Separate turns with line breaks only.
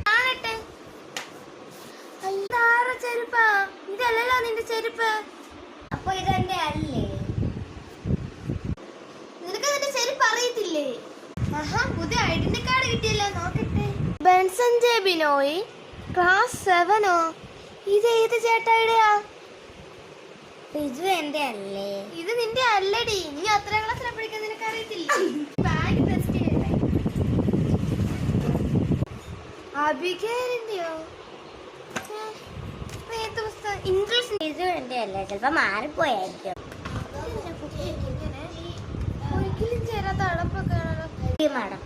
കാണട്ടെ. അല്ലാറ ചെരുപ്പാ, ഇതല്ലല്ലോ നിന്റെ ചെരുപ്പ്.
അപ്പൊ ഇതെന്റെ അല്ലേ?
നിനക്ക് നിന്റെ ചെരുപ്പ് അറിയത്തില്ലേ? ആഹാ, പുതിയ ഐഡന്റി കാർഡ് കിട്ടിയല്ലോ, നോക്കട്ടെ. ബെൻസൺ ജെ ബിനോയ്, ക്ലാസ് 7ഓ? ഇത് ഏത് ചേട്ടായിടെയാ?
ഇത് എന്റെ അല്ലേ?
ഇത് നിന്റെ അല്ലടി, നീ അത്രയും ക്ലാസ്സിൽ പഠിക്കാൻ നിനക്ക് അറിയത്തില്ല. ബാഗ് ടെസ്റ്റ് ചെയ്യട്ടെ. അബിഗേലിന്റെയോ? ഏത് പുസ്തകം? ഇംഗ്ലീഷ്.
ഇത് എന്റെ അല്ലേ, ചിലപ്പോ മാറിപ്പോയായിരിക്കും.
ഒരിക്കലും ചേരാത്ത അടപ്പൊക്കെ
മാഡം